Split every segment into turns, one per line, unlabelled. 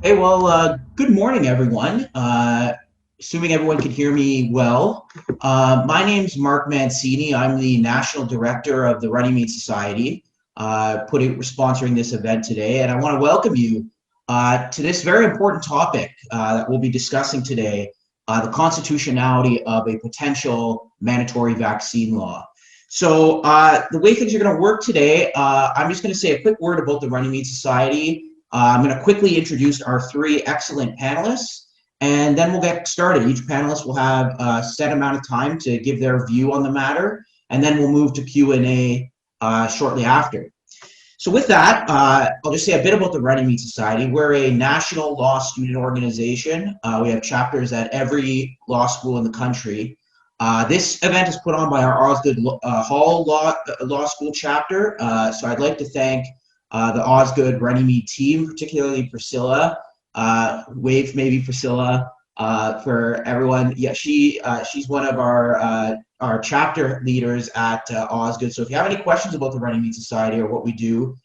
Good morning, everyone. Assuming everyone can hear me well. My name's Mark Mancini. I'm the National Director of the Running Meat Society, sponsoring this event today. And I want to welcome you to this very important topic that we'll be discussing today, the constitutionality of a potential mandatory vaccine law. So the way things are going to work today, I'm just going to say a quick word about the Running Meat Society. I'm going to quickly introduce our three excellent panelists, and then we'll get started. Each panelist will have a set amount of time to give their view on the matter, and then we'll move to Q&A shortly after. So with that, I'll just say a bit about the Running Meat Society. We're a national law student organization. We have chapters at every law school in the country. This event is put on by our Osgoode Hall Law School chapter, so I'd like to thank the Osgoode Running Meat team, particularly Priscilla. Wave maybe Priscilla for everyone. Yeah, she's one of our chapter leaders at Osgoode. So if you have any questions about the Running Meat Society or what we do,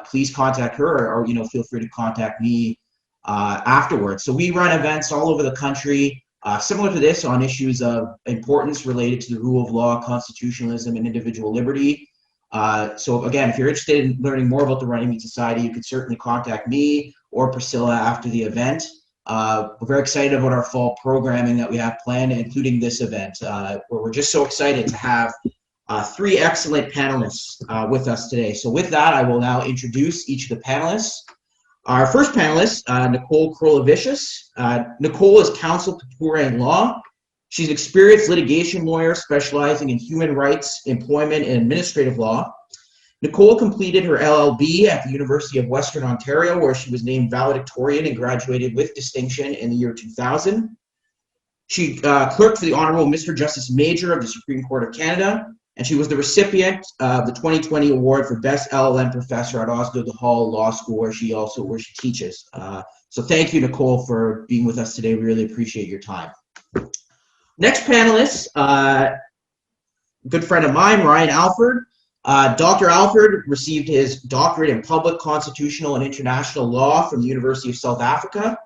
please contact her, or feel free to contact me afterwards. So we run events all over the country, similar to this, on issues of importance related to the rule of law, constitutionalism, and individual liberty. So again, if you're interested in learning more about the Running Meat Society, you can certainly contact me or Priscilla after the event. We're very excited about our fall programming that we have planned, including this event, where we're just so excited to have three excellent panelists with us today. So with that, I will now introduce each of the panelists. Our first panelist, Nicole Krolovicius. Nicole is counsel Kapura in law. She's an experienced litigation lawyer specializing in human rights, employment, and administrative law. Nicole completed her LLB at the University of Western Ontario, where she was named valedictorian and graduated with distinction in the year 2000. She clerked for the Honorable Mr. Justice Major of the Supreme Court of Canada, and she was the recipient of the 2020 award for Best LLM Professor at Osgoode Hall Law School, where she teaches. So thank you, Nicole, for being with us today. We really appreciate your time. Next panelist, good friend of mine, Ryan Alford. Dr. Alford received his doctorate in public, constitutional, and international law from the University of South Africa.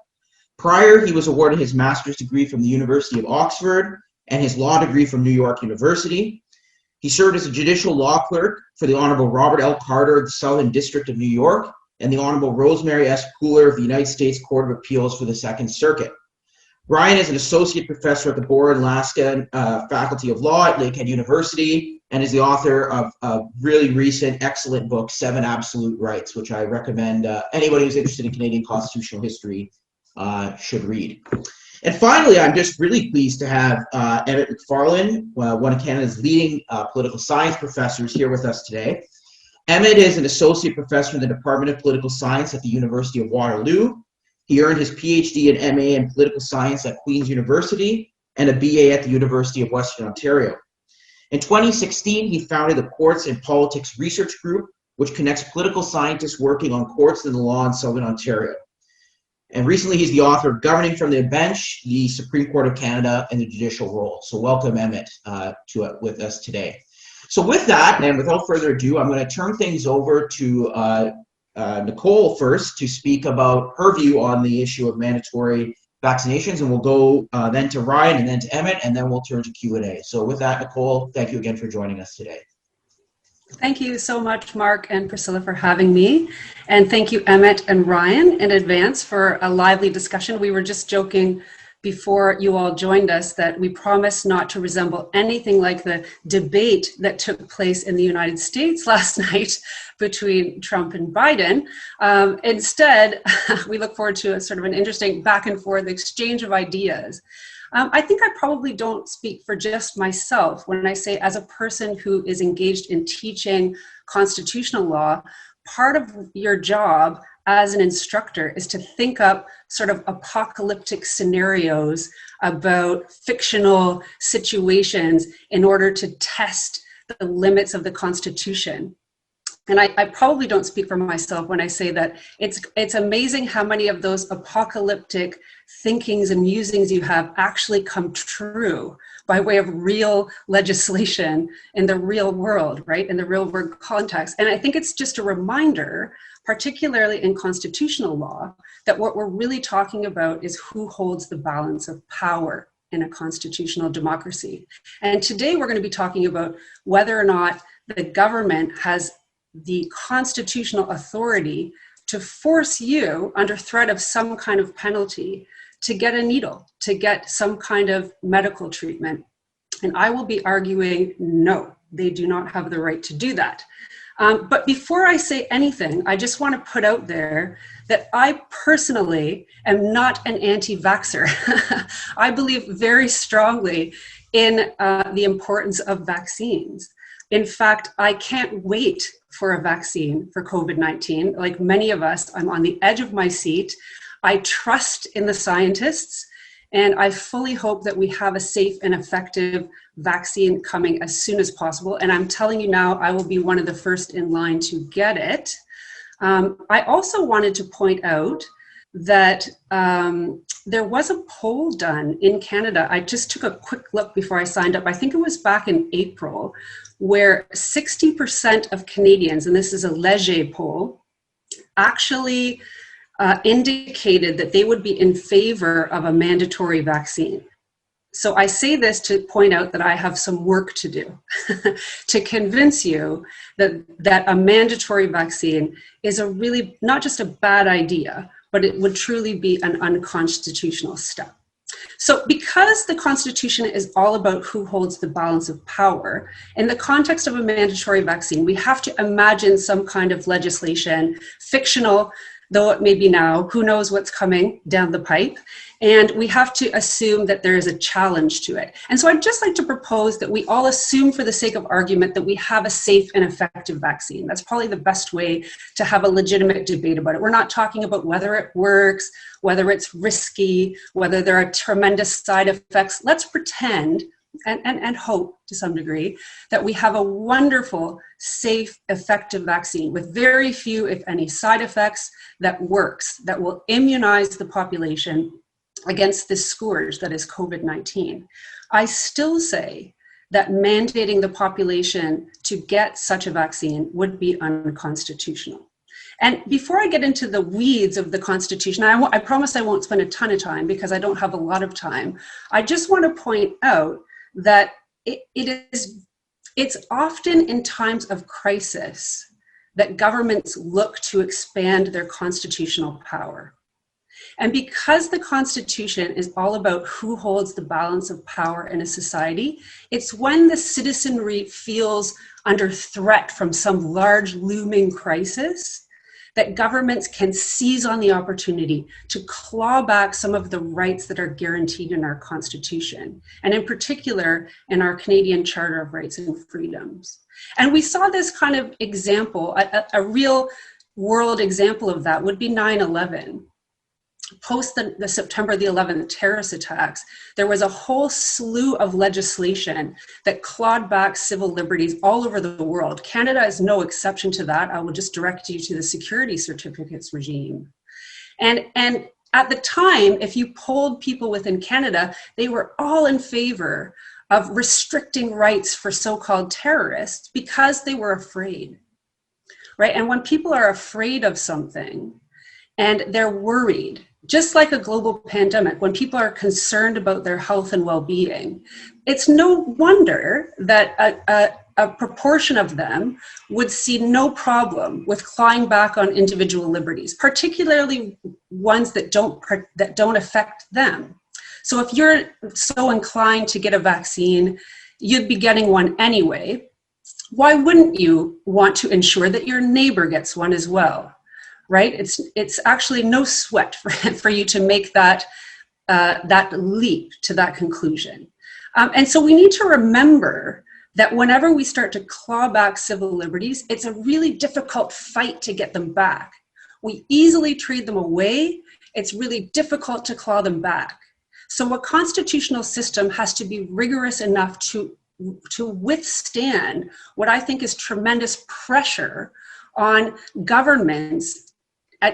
Prior, he was awarded his master's degree from the University of Oxford and his law degree from New York University. He served as a judicial law clerk for the Honorable Robert L. Carter of the Southern District of New York and the Honorable Rosemary S. Pooler of the United States Court of Appeals for the Second Circuit. Ryan is an associate professor at the Board Alaska Faculty of Law at Lakehead University and is the author of a really recent, excellent book, Seven Absolute Rights, which I recommend anybody who's interested in Canadian constitutional history should read. And finally, I'm just really pleased to have Emmett McFarlane, one of Canada's leading political science professors, here with us today. Emmett is an associate professor in the Department of Political Science at the University of Waterloo. He earned his PhD and MA in political science at Queen's University and a BA at the University of Western Ontario. In 2016, he founded the Courts and Politics Research Group, which connects political scientists working on courts and the law in Southern Ontario. And recently, he's the author of Governing from the Bench, the Supreme Court of Canada, and the Judicial Role. So welcome, Emmett, with us today. So with that, and without further ado, I'm going to turn things over to Nicole first to speak about her view on the issue of mandatory vaccinations, and we'll go then to Ryan and then to Emmett, and then we'll turn to Q&A. So with that, Nicole, thank you again for joining us today.
Thank you so much, Mark and Priscilla, for having me. And thank you, Emmett and Ryan, in advance for a lively discussion. We were just joking before you all joined us that we promised not to resemble anything like the debate that took place in the United States last night between Trump and Biden. Instead, we look forward to a sort of an interesting back and forth exchange of ideas. I think I probably don't speak for just myself when I say, as a person who is engaged in teaching constitutional law, part of your job as an instructor is to think up sort of apocalyptic scenarios about fictional situations in order to test the limits of the Constitution. And I probably don't speak for myself when I say that it's amazing how many of those apocalyptic thinkings and musings you have actually come true by way of real legislation in the real world, right? In the real world context. And I think it's just a reminder particularly in constitutional law, that what we're really talking about is who holds the balance of power in a constitutional democracy. And today we're going to be talking about whether or not the government has the constitutional authority to force you, under threat of some kind of penalty, to get a needle, to get some kind of medical treatment. And I will be arguing, no, they do not have the right to do that. But before I say anything, I just want to put out there that I personally am not an anti-vaxxer. I believe very strongly in the importance of vaccines. In fact, I can't wait for a vaccine for COVID-19. Like many of us, I'm on the edge of my seat. I trust in the scientists, and I fully hope that we have a safe and effective vaccine coming as soon as possible. And I'm telling you now, I will be one of the first in line to get it. I also wanted to point out that there was a poll done in Canada. I just took a quick look before I signed up. I think it was back in April, where 60% of Canadians, and this is a Leger poll, actually indicated that they would be in favor of a mandatory vaccine. So I say this to point out that I have some work to do to convince you that a mandatory vaccine is a really, not just a bad idea, but it would truly be an unconstitutional step. So because the Constitution is all about who holds the balance of power, in the context of a mandatory vaccine, we have to imagine some kind of legislation, fictional though it may be now, who knows what's coming down the pipe. And we have to assume that there is a challenge to it. And so I'd just like to propose that we all assume, for the sake of argument, that we have a safe and effective vaccine. That's probably the best way to have a legitimate debate about it. We're not talking about whether it works, whether it's risky, whether there are tremendous side effects. Let's pretend and hope to some degree that we have a wonderful, safe, effective vaccine with very few, if any, side effects that works, that will immunize the population against this scourge that is COVID-19. I still say that mandating the population to get such a vaccine would be unconstitutional. And before I get into the weeds of the Constitution, I promise I won't spend a ton of time because I don't have a lot of time. I just want to point out that it's often in times of crisis that governments look to expand their constitutional power. And because the Constitution is all about who holds the balance of power in a society, it's when the citizenry feels under threat from some large looming crisis that governments can seize on the opportunity to claw back some of the rights that are guaranteed in our Constitution, and in particular in our Canadian Charter of Rights and Freedoms. And we saw this kind of example, a real world example of that would be 9/11. Post the September the 11th terrorist attacks, there was a whole slew of legislation that clawed back civil liberties all over the world. Canada is no exception to that. I will just direct you to the security certificates regime. And at the time, if you polled people within Canada, they were all in favor of restricting rights for so-called terrorists because they were afraid, right? And when people are afraid of something and they're worried, just like a global pandemic, when people are concerned about their health and well-being, it's no wonder that a proportion of them would see no problem with clawing back on individual liberties, particularly ones that don't affect them. So if you're so inclined to get a vaccine, you'd be getting one anyway. Why wouldn't you want to ensure that your neighbor gets one as well? Right? It's actually no sweat for you to make that leap to that conclusion. And so we need to remember that whenever we start to claw back civil liberties, it's a really difficult fight to get them back. We easily trade them away. It's really difficult to claw them back. So a constitutional system has to be rigorous enough to withstand what I think is tremendous pressure on governments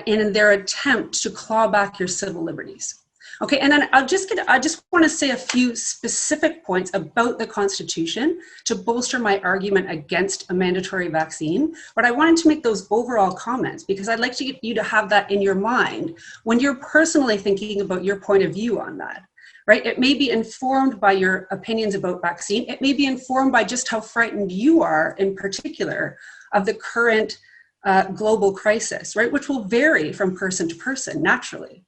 in their attempt to claw back your civil liberties. Okay, and then I just want to say a few specific points about the Constitution to bolster my argument against a mandatory vaccine. But I wanted to make those overall comments because I'd like to get you to have that in your mind when you're personally thinking about your point of view on that, right? It may be informed by your opinions about vaccine. It may be informed by just how frightened you are in particular of the current global crisis, right? Which will vary from person to person, naturally.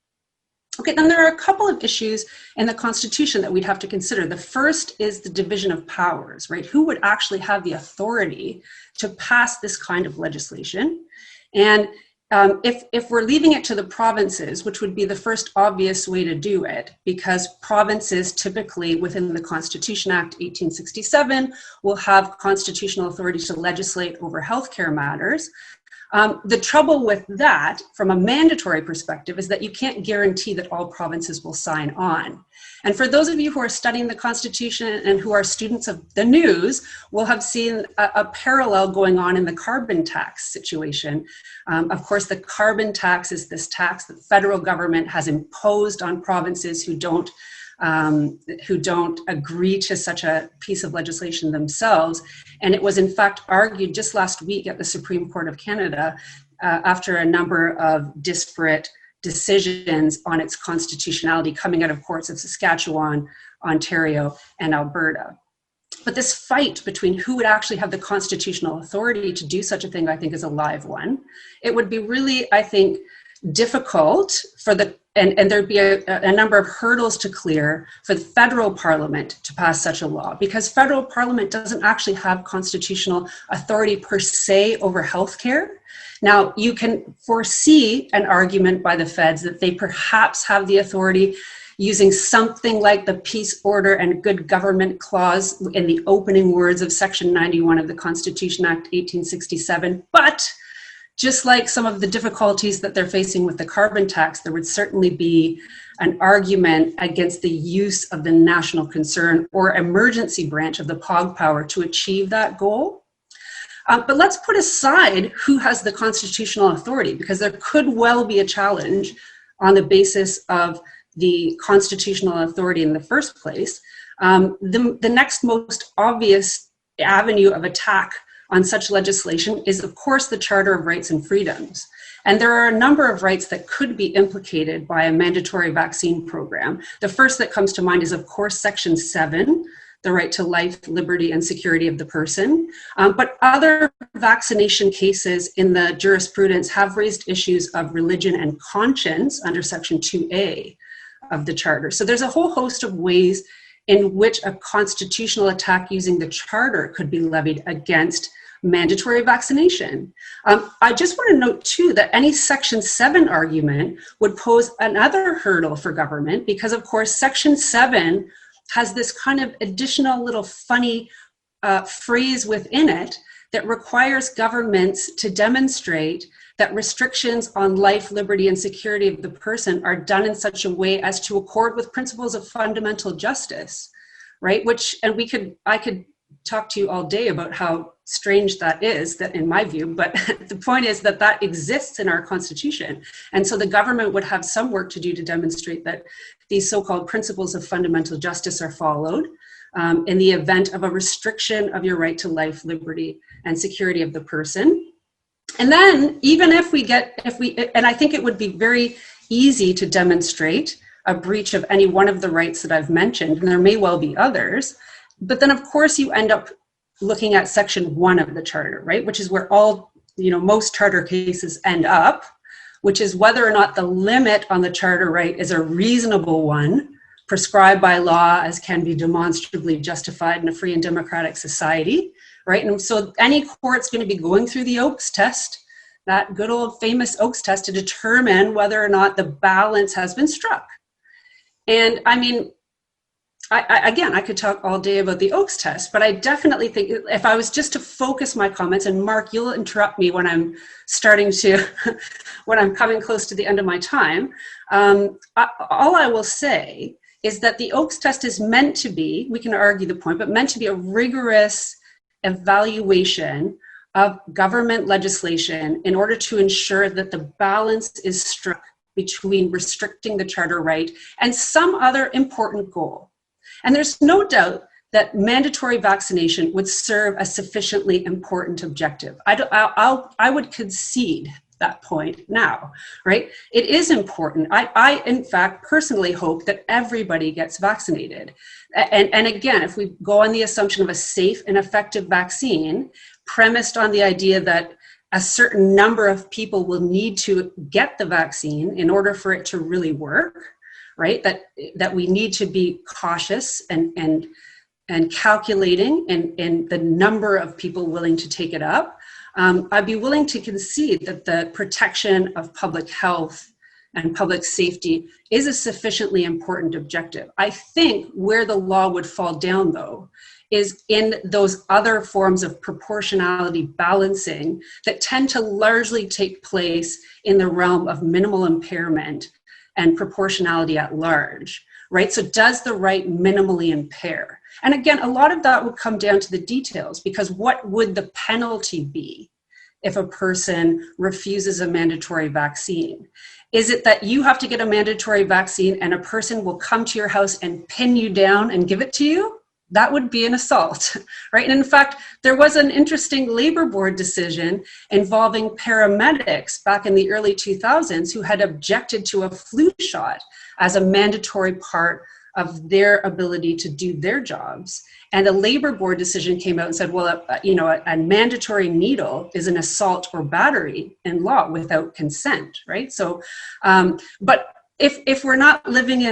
Okay, then there are a couple of issues in the Constitution that we'd have to consider. The first is the division of powers, right? Who would actually have the authority to pass this kind of legislation? And if we're leaving it to the provinces, which would be the first obvious way to do it, because provinces typically within the Constitution Act 1867 will have constitutional authority to legislate over healthcare matters. The trouble with that, from a mandatory perspective, is that you can't guarantee that all provinces will sign on. And for those of you who are studying the Constitution and who are students of the news, will have seen a parallel going on in the carbon tax situation. Of course, the carbon tax is this tax that the federal government has imposed on provinces who don't agree to such a piece of legislation themselves. And it was in fact argued just last week at the Supreme Court of Canada after a number of disparate decisions on its constitutionality coming out of courts of Saskatchewan, Ontario, and Alberta. But this fight between who would actually have the constitutional authority to do such a thing, I think, is a live one. It would be really, I think, difficult for and there'd be a number of hurdles to clear for the federal parliament to pass such a law, because federal parliament doesn't actually have constitutional authority per se over healthcare. Now, you can foresee an argument by the feds that they perhaps have the authority using something like the peace, order, and good government clause in the opening words of Section 91 of the Constitution Act 1867, but just like some of the difficulties that they're facing with the carbon tax, there would certainly be an argument against the use of the national concern or emergency branch of the POG power to achieve that goal. But let's put aside who has the constitutional authority, because there could well be a challenge on the basis of the constitutional authority in the first place. The next most obvious avenue of attack on such legislation is, of course, the Charter of Rights and Freedoms. And there are a number of rights that could be implicated by a mandatory vaccine program. The first that comes to mind is, of course, Section 7, the right to life, liberty, and security of the person. But other vaccination cases in the jurisprudence have raised issues of religion and conscience under Section 2A of the Charter. So there's a whole host of ways in which a constitutional attack using the Charter could be levied against mandatory vaccination. I just want to note too that any Section 7 argument would pose another hurdle for government, because of course Section 7 has this kind of additional little funny phrase within it that requires governments to demonstrate that restrictions on life, liberty, and security of the person are done in such a way as to accord with principles of fundamental justice, right? I could talk to you all day about how strange that is, that in my view, but the point is that that exists in our Constitution. And so the government would have some work to do to demonstrate that these so-called principles of fundamental justice are followed in the event of a restriction of your right to life, liberty, and security of the person. And then even and I think it would be very easy to demonstrate a breach of any one of the rights that I've mentioned, and there may well be others, but then of course you end up looking at Section 1 of the Charter, right? Which is where most Charter cases end up, which is whether or not the limit on the Charter right is a reasonable one prescribed by law as can be demonstrably justified in a free and democratic society, right? And so any court's going to be going through the Oakes test, that good old famous Oakes test, to determine whether or not the balance has been struck. And I mean, I could talk all day about the Oakes test, but I definitely think if I was just to focus my comments, and Mark, you'll interrupt me when I'm when I'm coming close to the end of my time, all I will say is that the Oakes test is meant to be, we can argue the point, but meant to be a rigorous evaluation of government legislation in order to ensure that the balance is struck between restricting the charter right and some other important goal. And there's no doubt that mandatory vaccination would serve a sufficiently important objective. I would concede that point now, right? It is important. I in fact, personally hope that everybody gets vaccinated. And again, if we go on the assumption of a safe and effective vaccine, premised on the idea that a certain number of people will need to get the vaccine in order for it to really work, right? That we need to be cautious and calculating in the number of people willing to take it up. I'd be willing to concede that the protection of public health and public safety is a sufficiently important objective. I think where the law would fall down, though, is in those other forms of proportionality balancing that tend to largely take place in the realm of minimal impairment and proportionality at large, right? So does the right minimally impair? And again, a lot of that would come down to the details, because what would the penalty be if a person refuses a mandatory vaccine? Is it that you have to get a mandatory vaccine and a person will come to your house and pin you down and give it to you? That would be an assault, right? And in fact, there was an interesting labor board decision involving paramedics back in the early 2000s who had objected to a flu shot as a mandatory part of their ability to do their jobs. And a labor board decision came out and said, well, a mandatory needle is an assault or battery in law without consent, right? So, but if we're not living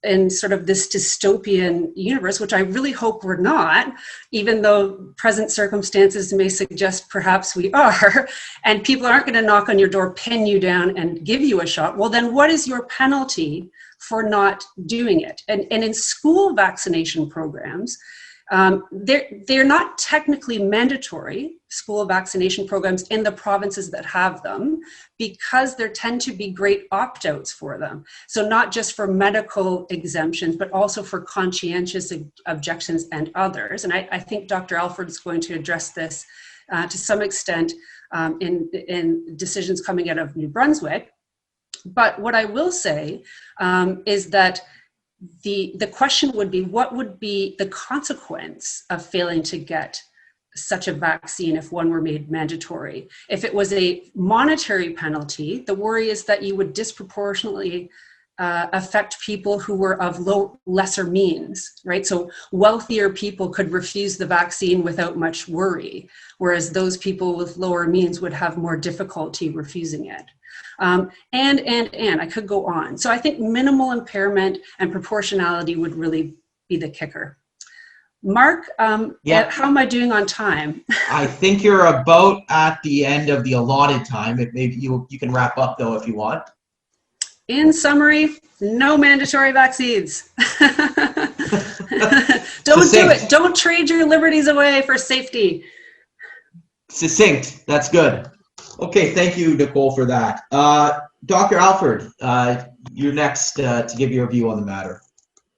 in sort of this dystopian universe, which I really hope we're not, even though present circumstances may suggest perhaps we are, and people aren't going to knock on your door, pin you down, and give you a shot, well, then what is your penalty for not doing it? And in school vaccination programs, they're not technically mandatory, school vaccination programs in the provinces that have them, because there tend to be great opt-outs for them. So not just for medical exemptions, but also for conscientious objections and others. And I think Dr. Alford is going to address this to some extent in decisions coming out of New Brunswick. But what I will say is that the question would be, what would be the consequence of failing to get such a vaccine if one were made mandatory? If it was a monetary penalty, the worry is that you would disproportionately affect people who were of lesser means, right? So wealthier people could refuse the vaccine without much worry, whereas those people with lower means would have more difficulty refusing it. And I could go on. So I think minimal impairment and proportionality would really be the kicker. Mark, how am I doing on time?
I think you're about at the end of the allotted time. Maybe you can wrap up though if you want.
In summary, no mandatory vaccines. Don't do it. Don't trade your liberties away for safety.
Succinct. That's good. Okay, thank you, Nicole, for that. Dr. Alford, you're next to give your view on the matter.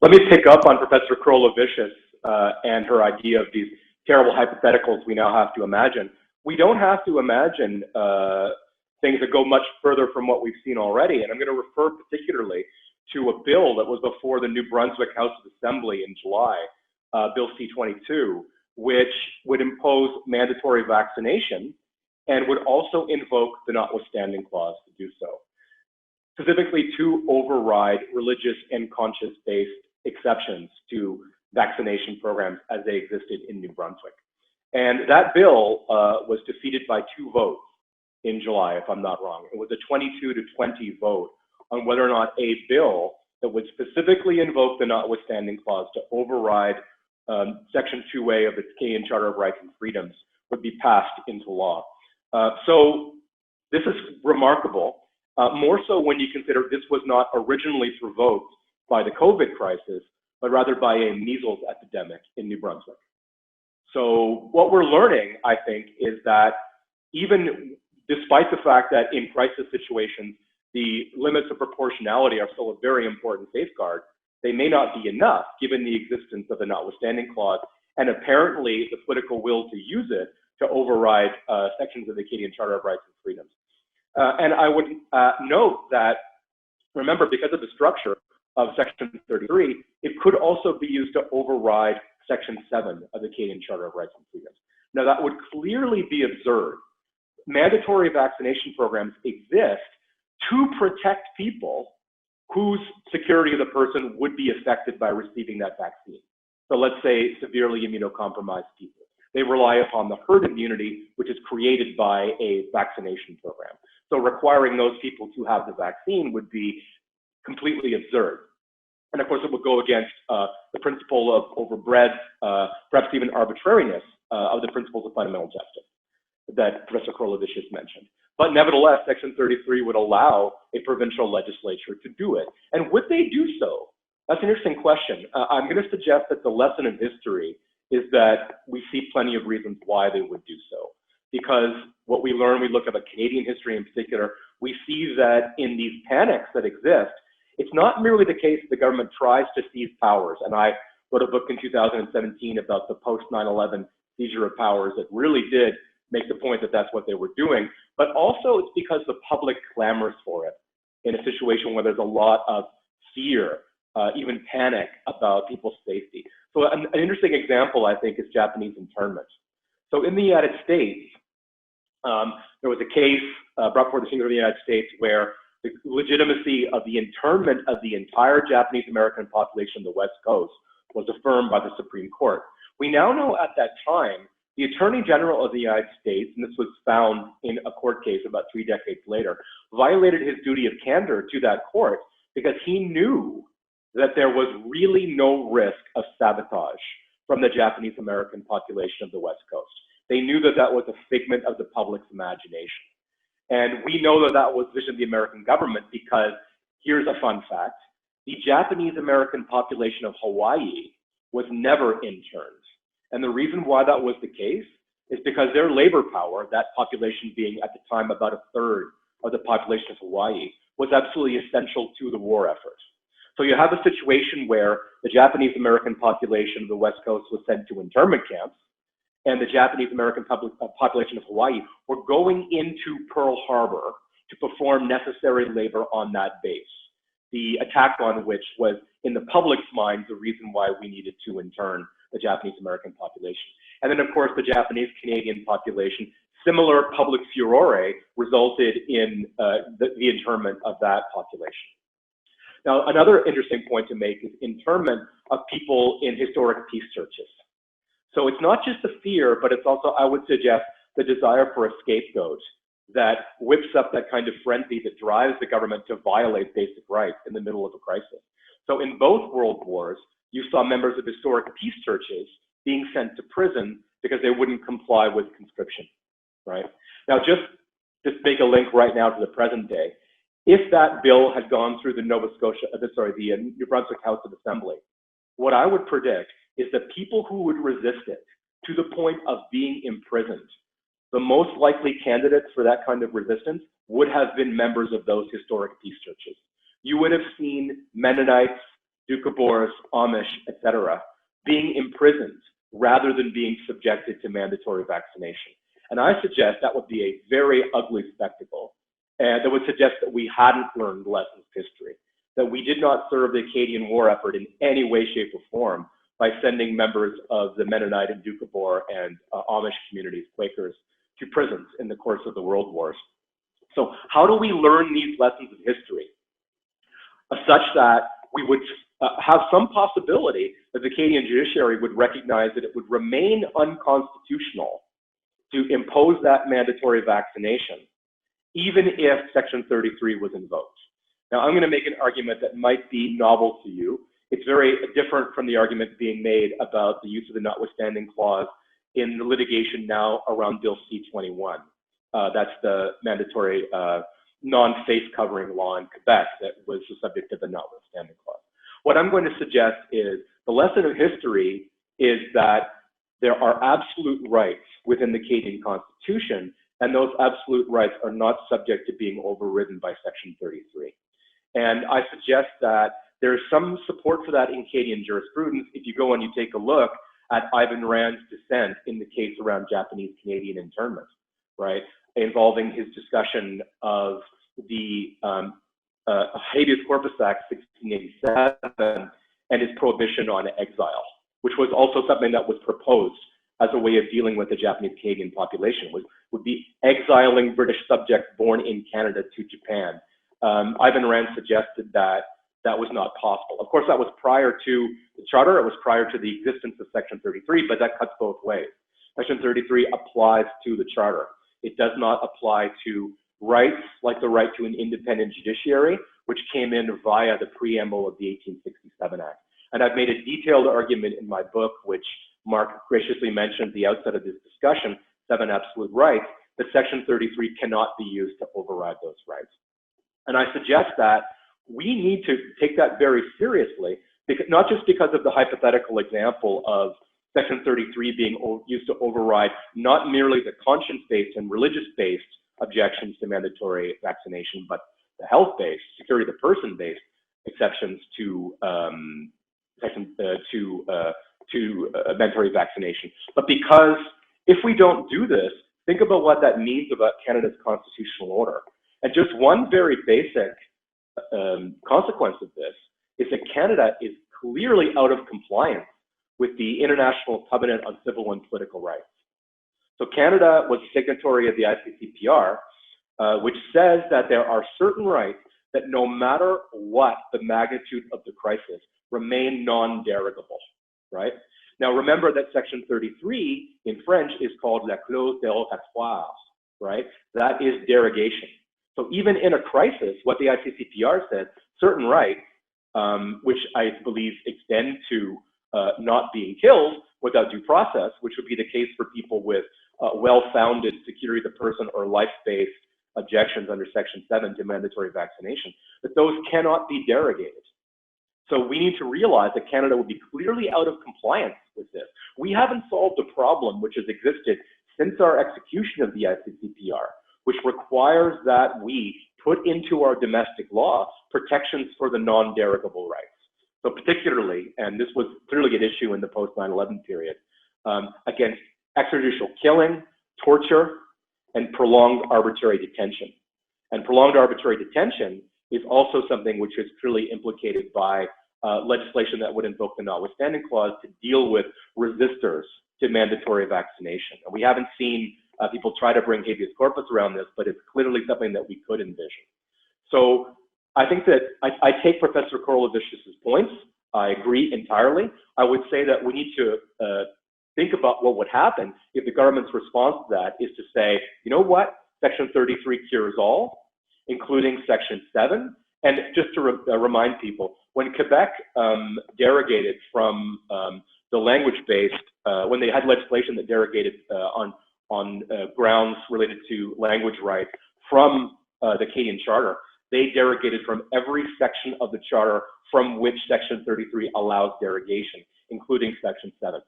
Let me pick up on Professor Krolovicius and her idea of these terrible hypotheticals we now have to imagine. We don't have to imagine things that go much further from what we've seen already, and I'm going to refer particularly to a bill that was before the New Brunswick House of Assembly in July, Bill C-22, which would impose mandatory vaccination and would also invoke the notwithstanding clause to do so, specifically to override religious and conscience-based exceptions to vaccination programs as they existed in New Brunswick. And that bill was defeated by 2 votes in July, if I'm not wrong. It was a 22-20 vote on whether or not a bill that would specifically invoke the notwithstanding clause to override Section 2A of the Canadian Charter of Rights and Freedoms would be passed into law. So this is remarkable, more so when you consider this was not originally provoked by the COVID crisis, but rather by a measles epidemic in New Brunswick. So what we're learning, I think, is that even despite the fact that in crisis situations, the limits of proportionality are still a very important safeguard, they may not be enough given the existence of the notwithstanding clause and apparently the political will to use it to override sections of the Canadian Charter of Rights and Freedoms. And I would note that remember, because of the structure of Section 33, it could also be used to override Section 7 of the Canadian Charter of Rights and Freedoms. Now, that would clearly be absurd. Mandatory vaccination programs exist to protect people whose security of the person would be affected by receiving that vaccine. So let's say severely immunocompromised people. They rely upon the herd immunity, which is created by a vaccination program. So requiring those people to have the vaccine would be completely absurd. And of course, it would go against the principle of overbreadth, perhaps even arbitrariness of the principles of fundamental justice that Professor Krolovicius mentioned. But nevertheless, Section 33 would allow a provincial legislature to do it. And would they do so? That's an interesting question. I'm going to suggest that the lesson in history is that we see plenty of reasons why they would do so. Because what we learn, we look at Canadian history in particular, we see that in these panics that exist, it's not merely the case that the government tries to seize powers. And I wrote a book in 2017 about the post 9/11 seizure of powers that really did make the point that that's what they were doing. But also it's because the public clamors for it in a situation where there's a lot of fear, even panic about people's safety. So an interesting example, I think, is Japanese internment. So in the United States, there was a case brought before the Supreme Court of the United States where the legitimacy of the internment of the entire Japanese American population of the West Coast was affirmed by the Supreme Court. We now know at that time, the Attorney General of the United States, and this was found in a court case about 3 decades later, violated his duty of candor to that court because he knew that there was really no risk of sabotage from the Japanese American population of the West Coast. They knew that that was a figment of the public's imagination. And we know that that was the vision of the American government because here's a fun fact. The Japanese American population of Hawaii was never interned. And the reason why that was the case is because their labor power, that population being at the time about 1/3 of the population of Hawaii, was absolutely essential to the war effort. So you have a situation where the Japanese American population of the West Coast was sent to internment camps, and the Japanese American population of Hawaii were going into Pearl Harbor to perform necessary labor on that base. The attack on which was, in the public's mind, the reason why we needed to intern the Japanese American population. And then, of course, the Japanese Canadian population, similar public furore resulted in the internment of that population. Now, another interesting point to make is internment of people in historic peace churches. So it's not just the fear, but it's also, I would suggest, the desire for a scapegoat that whips up that kind of frenzy that drives the government to violate basic rights in the middle of a crisis. So in both world wars, you saw members of historic peace churches being sent to prison because they wouldn't comply with conscription, right? Now, just make a link right now to the present day. If that bill had gone through the New Brunswick House of Assembly, what I would predict is that people who would resist it to the point of being imprisoned, the most likely candidates for that kind of resistance would have been members of those historic peace churches. You would have seen Mennonites, Doukhobors, Amish, etc., being imprisoned rather than being subjected to mandatory vaccination. And I suggest that would be a very ugly spectacle, and that would suggest that we hadn't learned lessons of history, that we did not serve the Acadian war effort in any way, shape, or form by sending members of the Mennonite and Doukhobor and Amish communities, Quakers, to prisons in the course of the world wars. So how do we learn these lessons of history such that we would have some possibility that the Canadian judiciary would recognize that it would remain unconstitutional to impose that mandatory vaccination, even if Section 33 was invoked? Now, I'm going to make an argument that might be novel to you. It's very different from the argument being made about the use of the notwithstanding clause in the litigation now around Bill C-21. That's the mandatory non-face covering law in Quebec that was the subject of the notwithstanding clause. What I'm going to suggest is the lesson of history is that there are absolute rights within the Canadian Constitution, and those absolute rights are not subject to being overridden by Section 33. And I suggest that there's some support for that in Canadian jurisprudence. If you go and you take a look at Ivan Rand's dissent in the case around Japanese Canadian internment, right, involving his discussion of the Habeas Corpus Act 1687 and its prohibition on exile, which was also something that was proposed as a way of dealing with the Japanese Canadian population, would be exiling British subjects born in Canada to Japan. Ivan Rand suggested that that was not possible. Of course, that was prior to the Charter. It was prior to the existence of Section 33, but that cuts both ways. Section 33 applies to the Charter. It does not apply to rights like the right to an independent judiciary, which came in via the preamble of the 1867 Act. And I've made a detailed argument in my book, which Mark graciously mentioned at the outset of this discussion, 7 Absolute Rights, that Section 33 cannot be used to override those rights. And I suggest that we need to take that very seriously, because, not just because of the hypothetical example of Section 33 being used to override not merely the conscience-based and religious-based objections to mandatory vaccination, but the health-based, security of the person-based exceptions to mandatory vaccination. But because if we don't do this, think about what that means about Canada's constitutional order. And just one very basic consequence of this is that Canada is clearly out of compliance with the International Covenant on Civil and Political Rights. So Canada was a signatory of the ICCPR, which says that there are certain rights that no matter what the magnitude of the crisis remain non-derogable, right? Now remember that Section 33 in French is called la clause dérogatoire, right? That is derogation. So even in a crisis, what the ICCPR says, certain rights, which I believe extend to not being killed without due process, which would be the case for people with well-founded security of the person or life-based objections under Section 7 to mandatory vaccination, that those cannot be derogated. So we need to realize that Canada will be clearly out of compliance with this. We haven't solved a problem which has existed since our execution of the ICCPR, which requires that we put into our domestic law protections for the non-derogable rights. So particularly, and this was clearly an issue in the post 9/11 period, against extrajudicial killing, torture, and prolonged arbitrary detention. And prolonged arbitrary detention is also something which is clearly implicated by legislation that would invoke the notwithstanding clause to deal with resistors to mandatory vaccination. And we haven't seen people try to bring habeas corpus around this, but it's clearly something that we could envision. So I think that I take Professor Korolevich's points. I agree entirely. I would say that we need to think about what would happen if the government's response to that is to say, you know what, Section 33 cures all, including Section 7. And just to remind people, when Quebec derogated from the language-based, when they had legislation that derogated on grounds related to language rights from the Canadian Charter, they derogated from every section of the Charter from which Section 33 allows derogation, including Section 7.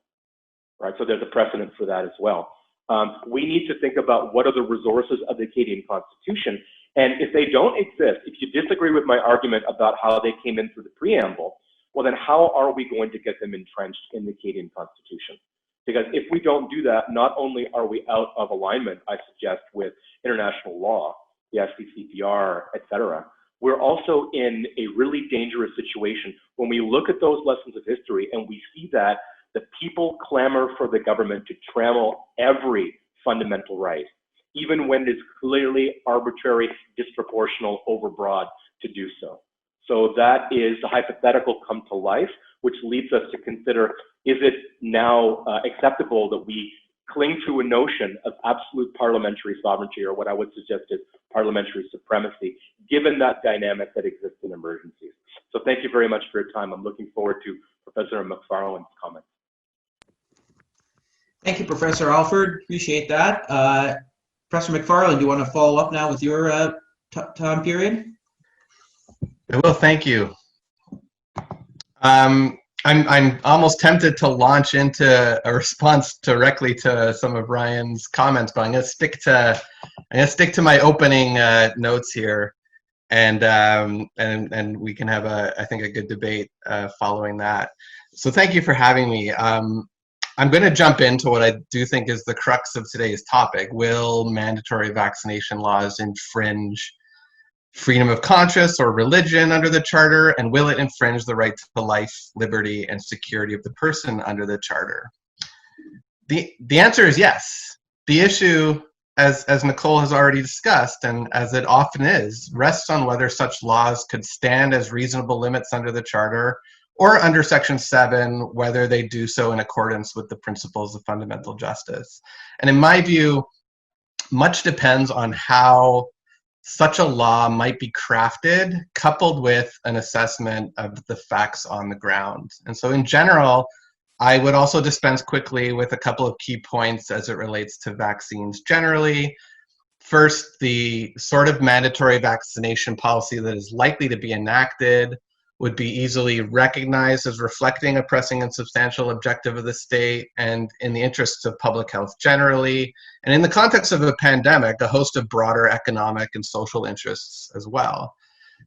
Right, so there's a precedent for that as well. We need to think about what are the resources of the Canadian Constitution, and if they don't exist, if you disagree with my argument about how they came in through the preamble, well then how are we going to get them entrenched in the Canadian Constitution? Because if we don't do that, not only are we out of alignment, I suggest, with international law, the ICCPR, etc., we're also in a really dangerous situation when we look at those lessons of history and we see that the people clamor for the government to trammel every fundamental right, even when it is clearly arbitrary, disproportional, overbroad to do so. So that is the hypothetical come to life, which leads us to consider, is it now acceptable that we cling to a notion of absolute parliamentary sovereignty, or what I would suggest is parliamentary supremacy, given that dynamic that exists in emergencies? So thank you very much for your time. I'm looking forward to Professor McFarlane's comments.
Thank you, Professor Alford. Appreciate that. Professor McFarlane, do you want to follow up now with your time period?
I will. Thank you. I'm almost tempted to launch into a response directly to some of Ryan's comments, but I'm going to stick to my opening notes here, and we can have I think a good debate following that. So thank you for having me. I'm going to jump into what I do think is the crux of today's topic. Will mandatory vaccination laws infringe freedom of conscience or religion under the Charter, and will it infringe the right to life, liberty, and security of the person under the Charter? The answer is yes. The issue, as Nicole has already discussed, and as it often is, rests on whether such laws could stand as reasonable limits under the Charter, or under Section 7, whether they do so in accordance with the principles of fundamental justice. And in my view, much depends on how such a law might be crafted, coupled with an assessment of the facts on the ground. And so in general, I would also dispense quickly with a couple of key points as it relates to vaccines generally. First, the sort of mandatory vaccination policy that is likely to be enacted would be easily recognized as reflecting a pressing and substantial objective of the state and in the interests of public health generally, and in the context of a pandemic, a host of broader economic and social interests as well.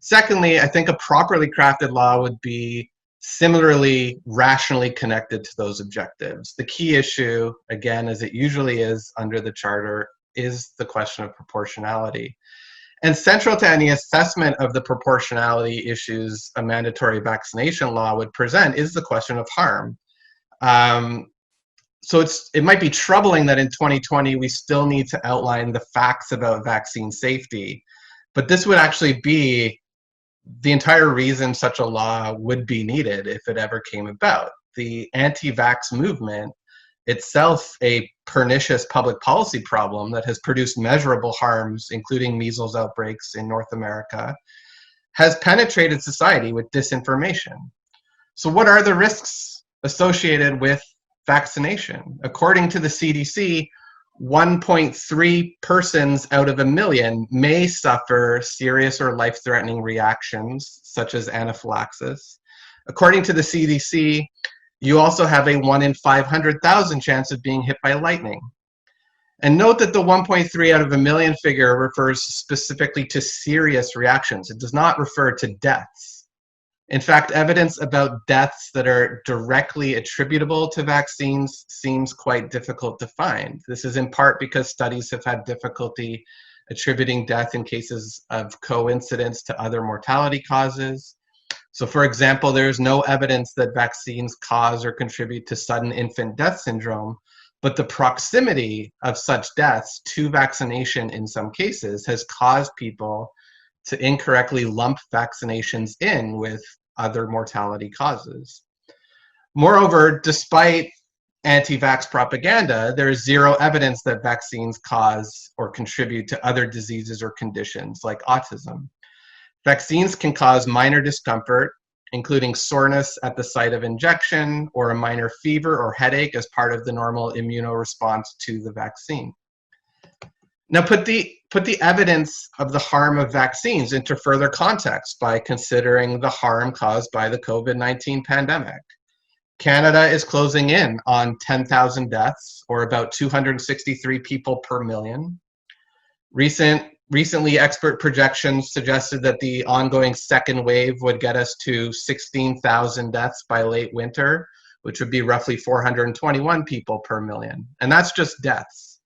Secondly, I think a properly crafted law would be similarly rationally connected to those objectives. The key issue, again, as it usually is under the Charter, is the question of proportionality. And central to any assessment of the proportionality issues a mandatory vaccination law would present is the question of harm. So it might be troubling that in 2020 we still need to outline the facts about vaccine safety, but this would actually be the entire reason such a law would be needed if it ever came about. The anti-vax movement, itself a pernicious public policy problem that has produced measurable harms, including measles outbreaks in North America, has penetrated society with disinformation. So what are the risks associated with vaccination? According to the CDC, 1.3 persons out of a million may suffer serious or life-threatening reactions, such as anaphylaxis. According to the CDC, you also have a 1 in 500,000 chance of being hit by lightning. And note that the 1.3 out of a million figure refers specifically to serious reactions. It does not refer to deaths. In fact, evidence about deaths that are directly attributable to vaccines seems quite difficult to find. This is in part because studies have had difficulty attributing death in cases of coincidence to other mortality causes. So for example, there's no evidence that vaccines cause or contribute to sudden infant death syndrome, but the proximity of such deaths to vaccination in some cases has caused people to incorrectly lump vaccinations in with other mortality causes. Moreover, despite anti-vax propaganda, there is zero evidence that vaccines cause or contribute to other diseases or conditions like autism. Vaccines can cause minor discomfort, including soreness at the site of injection or a minor fever or headache as part of the normal immunoresponse to the vaccine. Now put the evidence of the harm of vaccines into further context by considering the harm caused by the COVID-19 pandemic. Canada is closing in on 10,000 deaths, or about 263 people per million. Recently, expert projections suggested that the ongoing second wave would get us to 16,000 deaths by late winter, which would be roughly 421 people per million. And that's just deaths.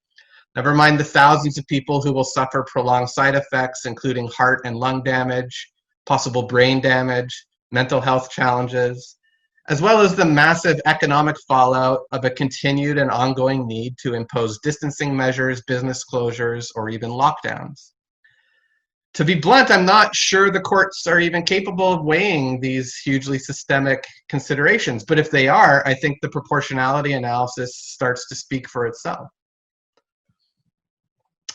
Never mind the thousands of people who will suffer prolonged side effects, including heart and lung damage, possible brain damage, mental health challenges, as well as the massive economic fallout of a continued and ongoing need to impose distancing measures, business closures, or even lockdowns. To be blunt, I'm not sure the courts are even capable of weighing these hugely systemic considerations, but if they are, I think the proportionality analysis starts to speak for itself.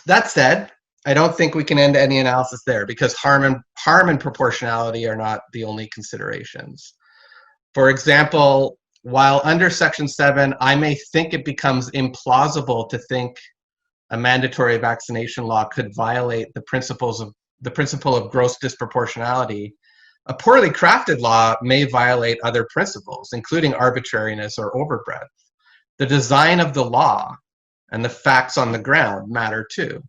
That said, I don't think we can end any analysis there because harm and proportionality are not the only considerations. For example, while under Section 7, I may think it becomes implausible to think a mandatory vaccination law could violate the principle of gross disproportionality, a poorly crafted law may violate other principles, including arbitrariness or overbreadth. The design of the law and the facts on the ground matter too.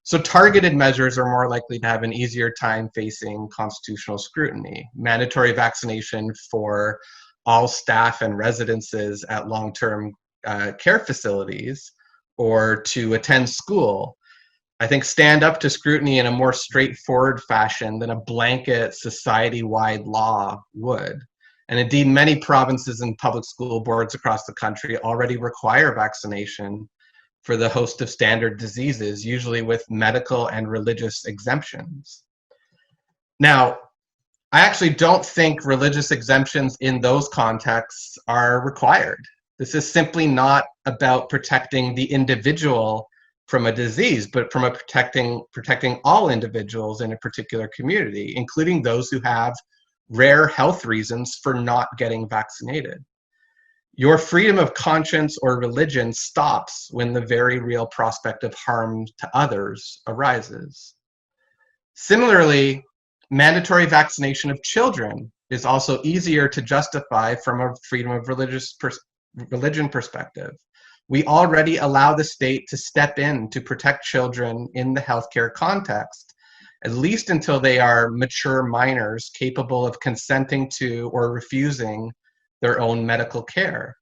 So targeted measures are more likely to have an easier time facing constitutional scrutiny. Mandatory vaccination for all staff and residences at long-term care facilities or to attend school I think, stand up to scrutiny in a more straightforward fashion than a blanket society-wide law would. And indeed, many provinces and public school boards across the country already require vaccination for the host of standard diseases, usually with medical and religious exemptions. Now, I actually don't think religious exemptions in those contexts are required. This is simply not about protecting the individual from a disease, but from protecting all individuals in a particular community, including those who have rare health reasons for not getting vaccinated. Your freedom of conscience or religion stops when the very real prospect of harm to others arises. Similarly, mandatory vaccination of children is also easier to justify from a freedom of religion perspective. We already allow the state to step in to protect children in the healthcare context, at least until they are mature minors capable of consenting to or refusing their own medical care.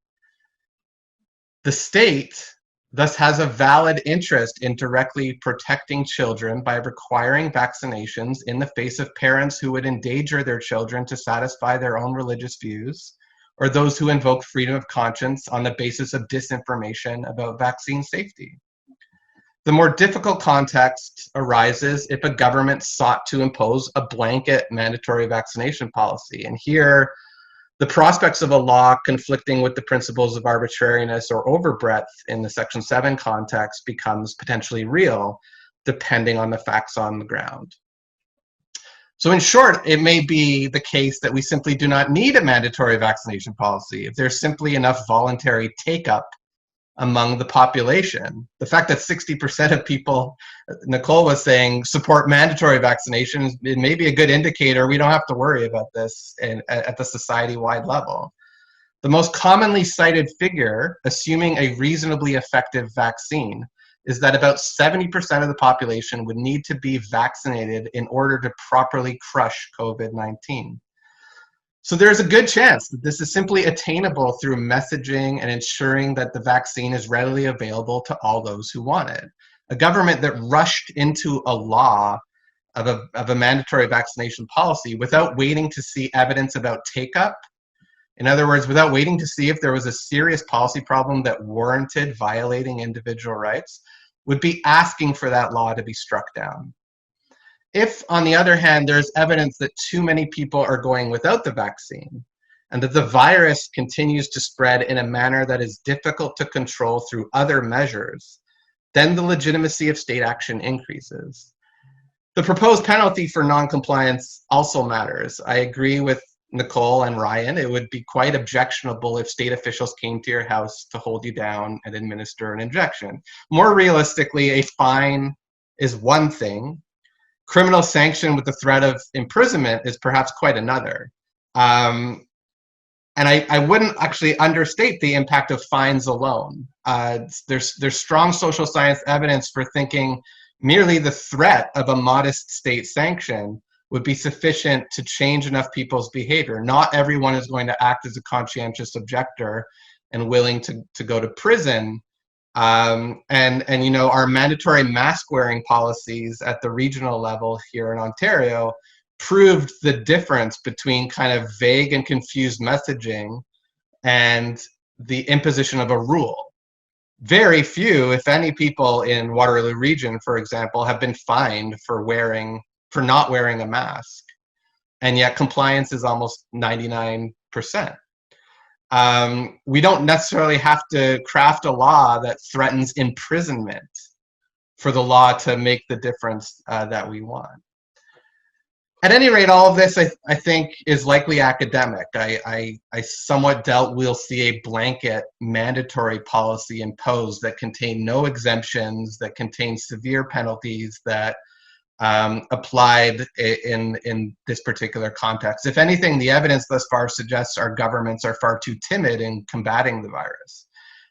The state thus has a valid interest in directly protecting children by requiring vaccinations in the face of parents who would endanger their children to satisfy their own religious views, or those who invoke freedom of conscience on the basis of disinformation about vaccine safety. The more difficult context arises if a government sought to impose a blanket mandatory vaccination policy. And here, the prospects of a law conflicting with the principles of arbitrariness or overbreadth in the Section 7 context becomes potentially real, depending on the facts on the ground. So in short, it may be the case that we simply do not need a mandatory vaccination policy if there's simply enough voluntary take-up among the population. The fact that 60% of people, Nicole was saying, support mandatory vaccinations, it may be a good indicator we don't have to worry about this at the society-wide level. The most commonly cited figure, assuming a reasonably effective vaccine, is that about 70% of the population would need to be vaccinated in order to properly crush COVID-19. So there's a good chance that this is simply attainable through messaging and ensuring that the vaccine is readily available to all those who want it. A government that rushed into a law of a mandatory vaccination policy without waiting to see evidence about take-up, in other words, without waiting to see if there was a serious policy problem that warranted violating individual rights, would be asking for that law to be struck down. If, on the other hand, there's evidence that too many people are going without the vaccine, and that the virus continues to spread in a manner that is difficult to control through other measures, then the legitimacy of state action increases. The proposed penalty for noncompliance also matters. I agree with Nicole and Ryan. It would be quite objectionable if state officials came to your house to hold you down and administer an injection. More realistically, a fine is one thing. Criminal sanction with the threat of imprisonment is perhaps quite another. And I wouldn't actually understate the impact of fines alone. There's strong social science evidence for thinking merely the threat of a modest state sanction would be sufficient to change enough people's behavior. Not everyone is going to act as a conscientious objector and willing to go to prison. And you know, our mandatory mask wearing policies at the regional level here in Ontario proved the difference between kind of vague and confused messaging and the imposition of a rule. Very few, if any, people in Waterloo Region, for example, have been fined for not wearing a mask, and yet compliance is almost 99%. We don't necessarily have to craft a law that threatens imprisonment for the law to make the difference that we want. At any rate, all of this, I think, is likely academic. I somewhat doubt we'll see a blanket mandatory policy imposed that contain no exemptions, that contain severe penalties, that applied in this particular context. If anything, the evidence thus far suggests our governments are far too timid in combating the virus.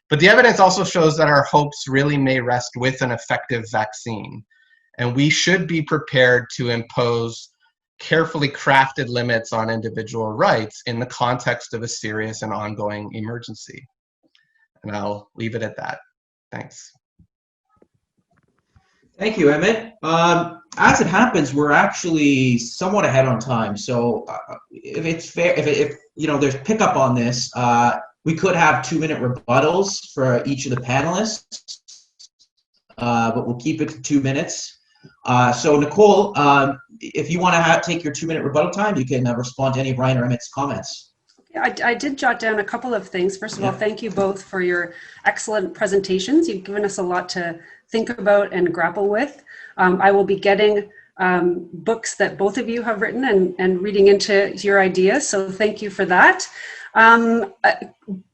But the evidence also shows that our hopes really may rest with an effective vaccine, and we should be prepared to impose carefully crafted limits on individual rights in the context of a serious and ongoing emergency. And I'll leave it at that. Thanks.
Thank you, Emmett. As it happens, we're actually somewhat ahead on time. So if it's fair, if you know, there's pickup on this, we could have 2-minute rebuttals for each of the panelists, but we'll keep it to 2 minutes. So Nicole, if you want to take your 2-minute rebuttal time, you can respond to any of Ryan or Emmett's comments.
I did jot down a couple of things. First of all, thank you both for your excellent presentations. You've given us a lot to think about and grapple with. I will be getting books that both of you have written and reading into your ideas, so thank you for that.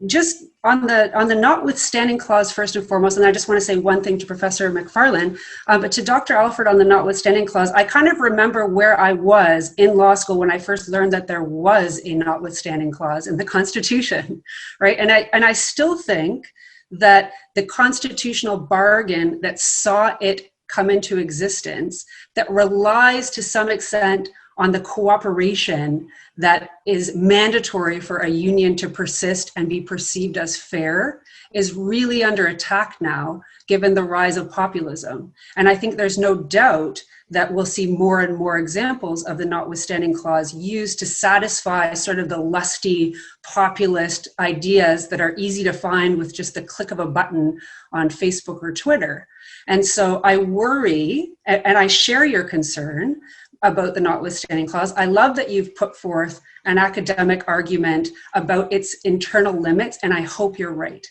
Just on the notwithstanding clause first and foremost, and I just want to say one thing to Professor McFarlane, but to Dr. Alford on the notwithstanding clause, I kind of remember where I was in law school when I first learned that there was a notwithstanding clause in the Constitution, right? And I still think that the constitutional bargain that saw it come into existence, that relies to some extent on the cooperation that is mandatory for a union to persist and be perceived as fair, is really under attack now, given the rise of populism. And I think there's no doubt that we'll see more and more examples of the notwithstanding clause used to satisfy sort of the lusty populist ideas that are easy to find with just the click of a button on Facebook or Twitter. And so I worry, and I share your concern about the notwithstanding clause. I love that you've put forth an academic argument about its internal limits, and I hope you're right.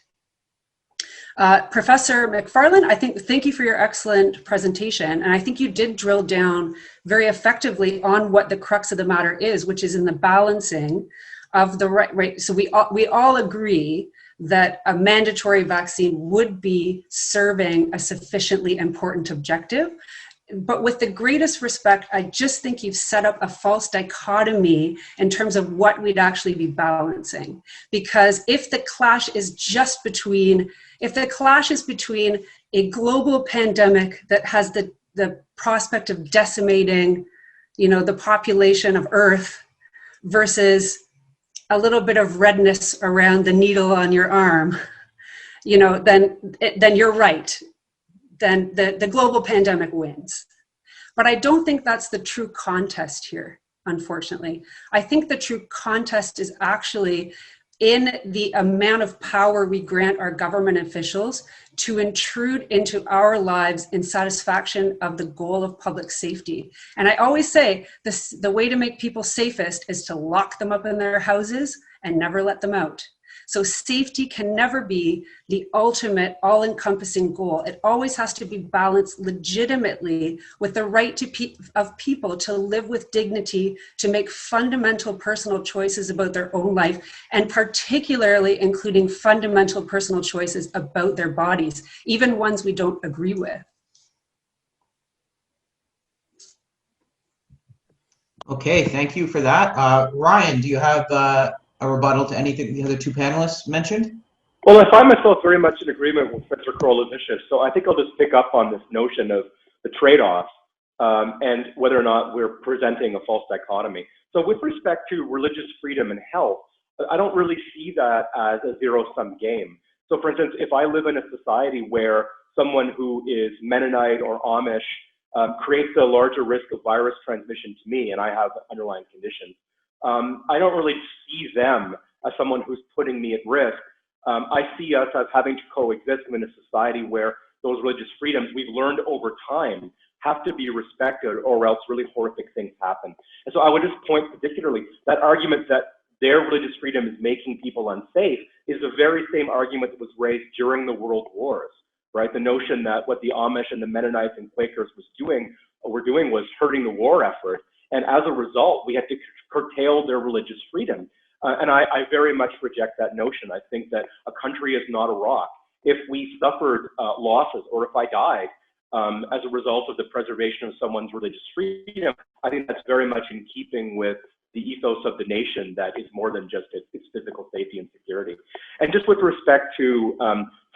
Professor McFarlane, thank you for your excellent presentation, and I think you did drill down very effectively on what the crux of the matter is, which is in the balancing of the right. So we all agree that a mandatory vaccine would be serving a sufficiently important objective. But with the greatest respect, I just think you've set up a false dichotomy in terms of what we'd actually be balancing. Because if the clash is between a global pandemic that has the prospect of decimating, the population of Earth versus a little bit of redness around the needle on your arm, then you're right. Then the global pandemic wins. But I don't think that's the true contest here, unfortunately. I think the true contest is actually in the amount of power we grant our government officials to intrude into our lives in satisfaction of the goal of public safety. And I always say the way to make people safest is to lock them up in their houses and never let them out. So safety can never be the ultimate all-encompassing goal. It always has to be balanced legitimately with the right of people to live with dignity, to make fundamental personal choices about their own life, and particularly including fundamental personal choices about their bodies, even ones we don't agree with.
Okay, thank you for that. Ryan, do you have a rebuttal to anything the other two panelists mentioned?
Well, I find myself very much in agreement with Professor Krolovicius, so I think I'll just pick up on this notion of the trade-offs and whether or not we're presenting a false dichotomy. So with respect to religious freedom and health, I don't really see that as a zero-sum game. So for instance, if I live in a society where someone who is Mennonite or Amish creates a larger risk of virus transmission to me and I have underlying conditions, I don't really see them as someone who's putting me at risk. I see us as having to coexist in a society where those religious freedoms we've learned over time have to be respected, or else really horrific things happen. And so I would just point particularly that argument that their religious freedom is making people unsafe is the very same argument that was raised during the World Wars, right? The notion that what the Amish and the Mennonites and Quakers were doing was hurting the war effort. And as a result, we had to curtail their religious freedom. And I very much reject that notion. I think that a country is not a rock. If we suffered losses or if I died as a result of the preservation of someone's religious freedom, I think that's very much in keeping with the ethos of the nation that is more than just its physical safety and security. And just with respect to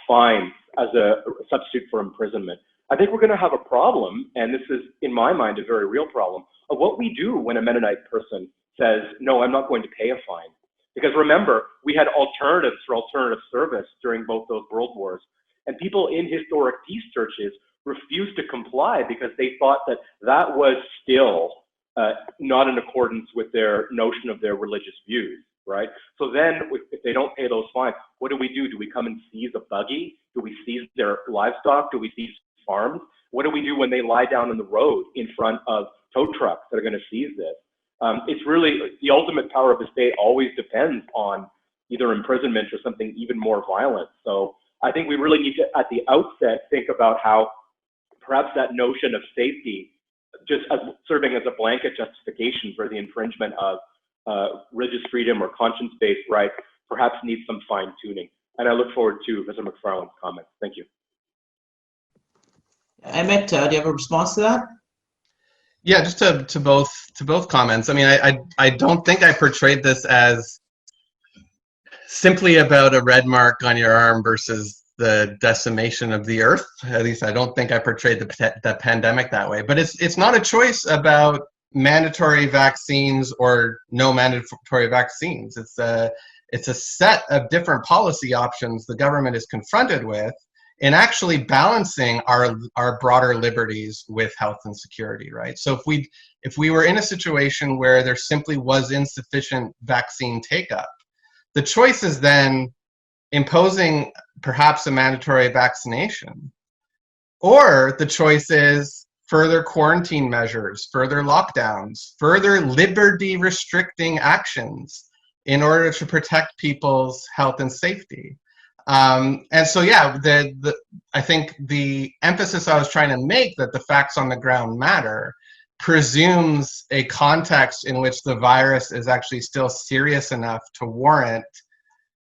fines as a substitute for imprisonment, I think we're going to have a problem, and this is, in my mind, a very real problem, of what we do when a Mennonite person says, no, I'm not going to pay a fine. Because remember, we had alternatives for alternative service during both those world wars. And people in historic peace churches refused to comply because they thought that that was still not in accordance with their notion of their religious views, right? So then if they don't pay those fines, what do? Do we come and seize a buggy? Do we seize their livestock? Do we seize farms? What do we do when they lie down in the road in front of tow trucks that are going to seize this? It's really, the ultimate power of the state always depends on either imprisonment or something even more violent. So I think we really need to, at the outset, think about how perhaps that notion of safety, just as serving as a blanket justification for the infringement of religious freedom or conscience-based rights, perhaps needs some fine-tuning. And I look forward to Mr. McFarland's comments. Thank you.
Emmett, do you have a response to that?
Yeah, just to both comments. I mean, I don't think I portrayed this as simply about a red mark on your arm versus the decimation of the earth. At least I don't think I portrayed the pandemic that way. But it's not a choice about mandatory vaccines or no mandatory vaccines. It's a set of different policy options the government is confronted with in actually balancing our broader liberties with health and security, right? So if we were in a situation where there simply was insufficient vaccine take-up, the choice is then imposing perhaps a mandatory vaccination, or the choice is further quarantine measures, further lockdowns, further liberty restricting actions in order to protect people's health and safety. And so, yeah, I think the emphasis I was trying to make, that the facts on the ground matter, presumes a context in which the virus is actually still serious enough to warrant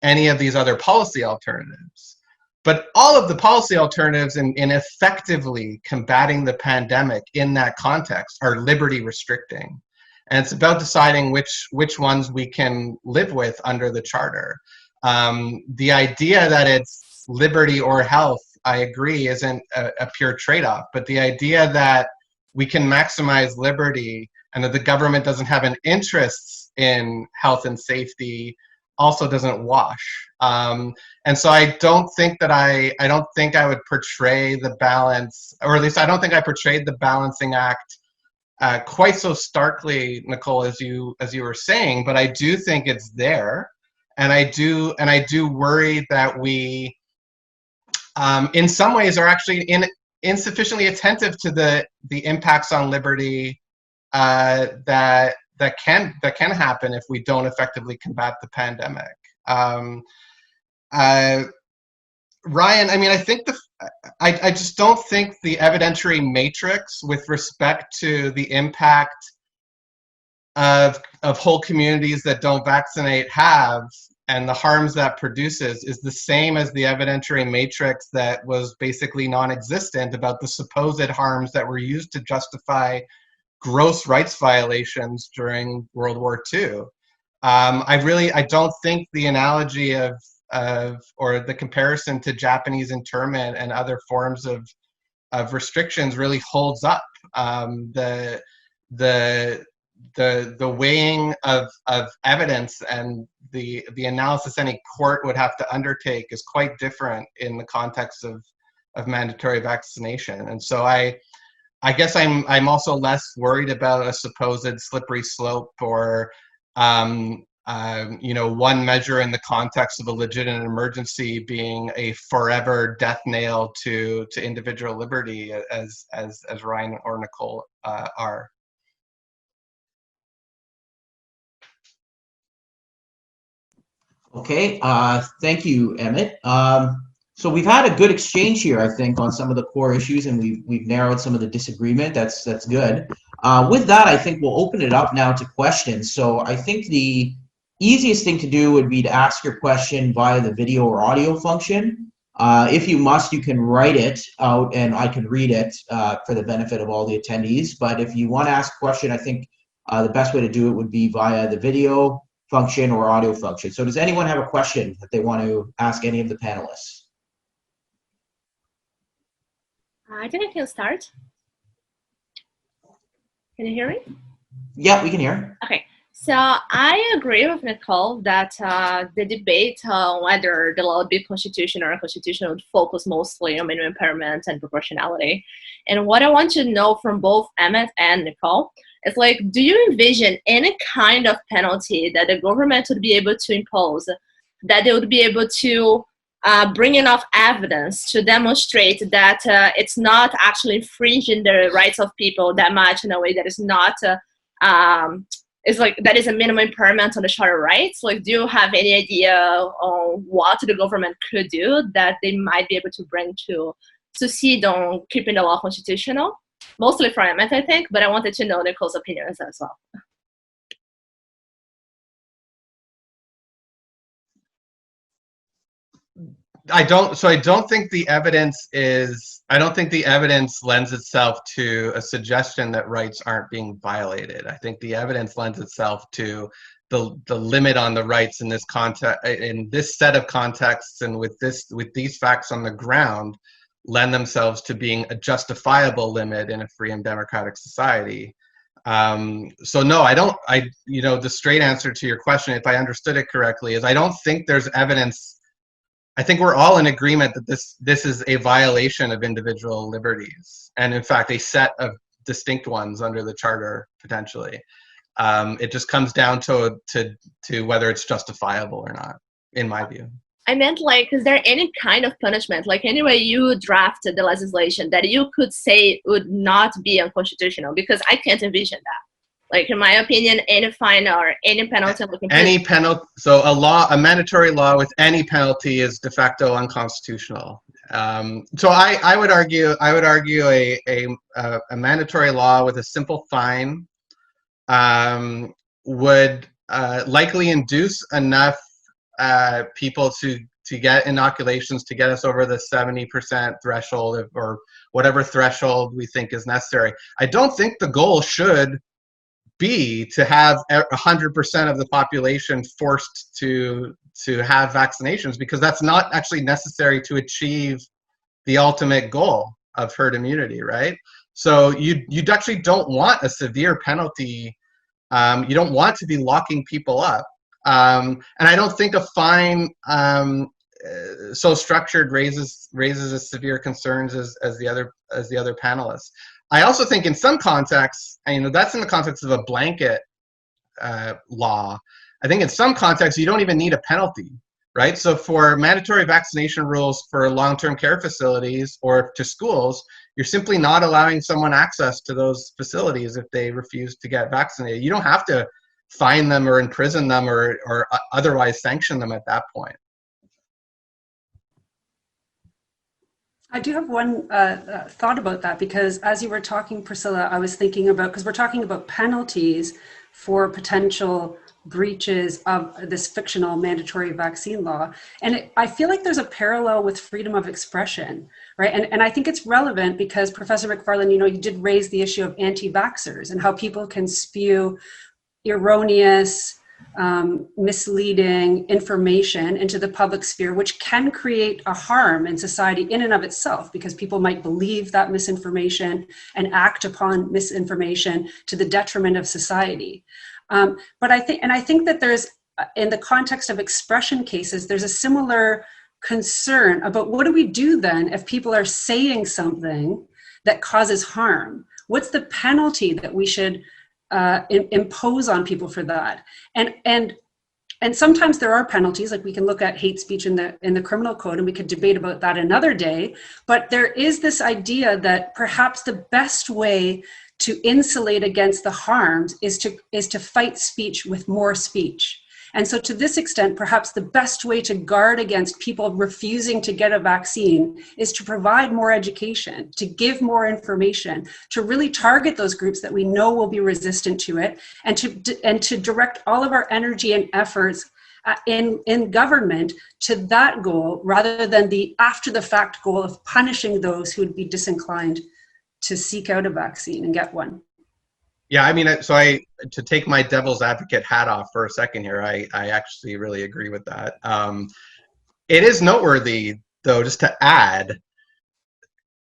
any of these other policy alternatives. But all of the policy alternatives in effectively combating the pandemic in that context are liberty restricting. And it's about deciding which ones we can live with under the charter. The idea that it's liberty or health, I agree, isn't a pure trade-off. But the idea that we can maximize liberty and that the government doesn't have an interest in health and safety also doesn't wash. And so I don't think I would portray the balance, or at least I don't think I portrayed the balancing act quite so starkly, Nicole, as you were saying. But I do think it's there. And I do worry that we, in some ways, are actually insufficiently attentive to the impacts on liberty that can happen if we don't effectively combat the pandemic. Ryan, I mean, I think I just don't think the evidentiary matrix with respect to the impact of whole communities that don't vaccinate have, and the harms that produces, is the same as the evidentiary matrix that was basically non-existent about the supposed harms that were used to justify gross rights violations during World War II. I don't think the analogy or the comparison to Japanese internment and other forms of restrictions really holds up. The weighing of evidence and the analysis any court would have to undertake is quite different in the context of mandatory vaccination. And so I guess I'm also less worried about a supposed slippery slope or one measure in the context of a legitimate emergency being a forever death nail to individual liberty, as Ryan or Nicole are.
Okay, thank you, Emmett. So we've had a good exchange here, I think, on some of the core issues, and we've narrowed some of the disagreement. That's good. With that, I think we'll open it up now to questions. So I think the easiest thing to do would be to ask your question via the video or audio function. If you must, you can write it out and I can read it for the benefit of all the attendees. But if you want to ask a question, I think the best way to do it would be via the video function or audio function. So does anyone have a question that they want to ask any of the panelists?
I think I can start. Can you hear me?
Yeah, we can hear.
Okay. So I agree with Nicole that the debate on whether the law would be constitutional or unconstitutional would focus mostly on minimum impairment and proportionality. And what I want to know from both Emmett and Nicole is like, do you envision any kind of penalty that the government would be able to impose, that they would be able to bring enough evidence to demonstrate that it's not actually infringing the rights of people that much in a way that is not is like that is a minimum impairment on the charter rights? Like, do you have any idea on what the government could do that they might be able to bring to succeed on keeping the law constitutional? Mostly for Emmett, I think, but I wanted to know Nicole's opinions as well.
I don't think the evidence lends itself to a suggestion that rights aren't being violated. I think the evidence lends itself to the limit on the rights in this context, in this set of contexts, and with these facts on the ground, lend themselves to being a justifiable limit in a free and democratic society. So no, the straight answer to your question, if I understood it correctly, is I don't think there's evidence. I think we're all in agreement that this is a violation of individual liberties, and in fact, a set of distinct ones under the Charter, potentially. It just comes down to whether it's justifiable or not, in my view.
I meant, like, is there any kind of punishment, like any way you drafted the legislation that you could say would not be unconstitutional? Because I can't envision that. Like, in my opinion, any fine or any penalty.
So a mandatory law with any penalty is de facto unconstitutional. So I would argue a mandatory law with a simple fine would likely induce enough people to get inoculations to get us over the 70% threshold, or whatever threshold we think is necessary. I don't think the goal should be to have 100% of the population forced to have vaccinations, because that's not actually necessary to achieve the ultimate goal of herd immunity, right? So you actually don't want a severe penalty. You don't want to be locking people up. And I don't think a fine so structured raises as severe concerns as the other panelists. I also think in some contexts, and that's in the context of a blanket law. I think in some contexts you don't even need a penalty, right? So for mandatory vaccination rules for long-term care facilities or to schools, you're simply not allowing someone access to those facilities if they refuse to get vaccinated. You don't have to fine them or imprison them or otherwise sanction them at that point.
I do have one thought about that, because as you were talking, Priscilla, I was thinking about, because we're talking about penalties for potential breaches of this fictional mandatory vaccine law. And I feel like there's a parallel with freedom of expression, right? And I think it's relevant because Professor McFarland, you did raise the issue of anti-vaxxers and how people can spew erroneous, misleading information into the public sphere, which can create a harm in society in and of itself, because people might believe that misinformation and act upon misinformation to the detriment of society. But I think that there's, in the context of expression cases, there's a similar concern about what do we do then if people are saying something that causes harm? What's the penalty that we should impose on people for that? And sometimes there are penalties, like we can look at hate speech in the criminal code, and we could debate about that another day. But there is this idea that perhaps the best way to insulate against the harms is to fight speech with more speech. And so to this extent, perhaps the best way to guard against people refusing to get a vaccine is to provide more education, to give more information, to really target those groups that we know will be resistant to it, and to direct all of our energy and efforts in government to that goal, rather than the after the fact goal of punishing those who would be disinclined to seek out a vaccine and get one.
Yeah, I mean, to take my devil's advocate hat off for a second here, I actually really agree with that. It is noteworthy, though, just to add,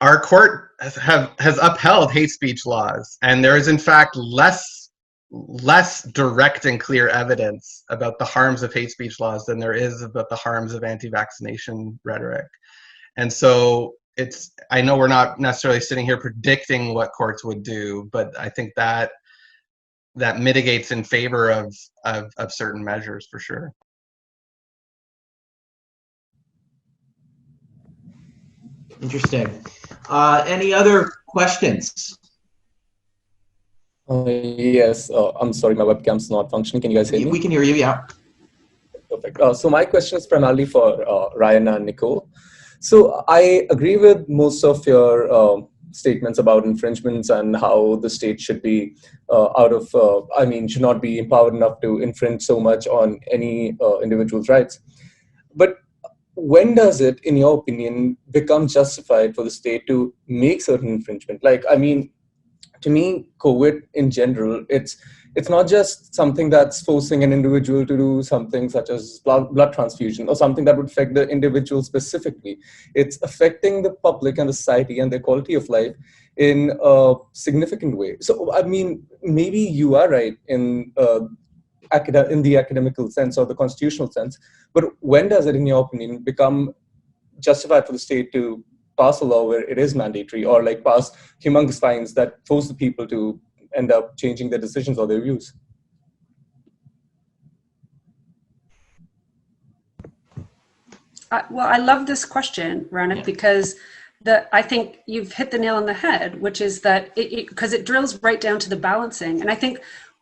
our court has upheld hate speech laws, and there is in fact less less direct and clear evidence about the harms of hate speech laws than there is about the harms of anti-vaccination rhetoric. And so I know we're not necessarily sitting here predicting what courts would do, but I think that mitigates in favor of certain measures for sure.
Interesting. Any other questions?
Yes, I'm sorry, my webcam's not functioning. Can you guys hear me?
We can hear you, yeah.
Perfect. So my question is primarily for Ryan and Nicole. So I agree with most of your statements about infringements and how the state should be should not be empowered enough to infringe so much on any individual's rights. But when does it, in your opinion, become justified for the state to make certain infringement? To me, COVID in general, it's not just something that's forcing an individual to do something such as blood transfusion or something that would affect the individual specifically. It's affecting the public and the society and their quality of life in a significant way. So, maybe you are right in the academical sense or the constitutional sense, but when does it, in your opinion, become justified for the state to pass a law where it is mandatory, or like pass humongous fines that force the people to end up changing their decisions or their views?
Well, I love this question, Ranak, because I think you've hit the nail on the head, which is that because it drills right down to the balancing. And I think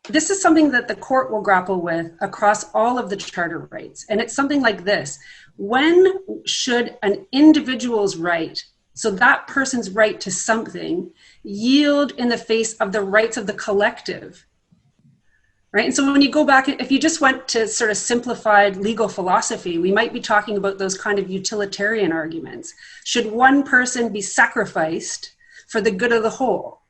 this is something that the court will grapple with across all of the charter rights. And it's something like this: when should an individual's right, so that person's right to something, yield in the face of the rights of the collective? Right? And so when you go back, if you just went to sort of simplified legal philosophy, we might be talking about those kind of utilitarian arguments. Should one person be sacrificed for the good of the whole?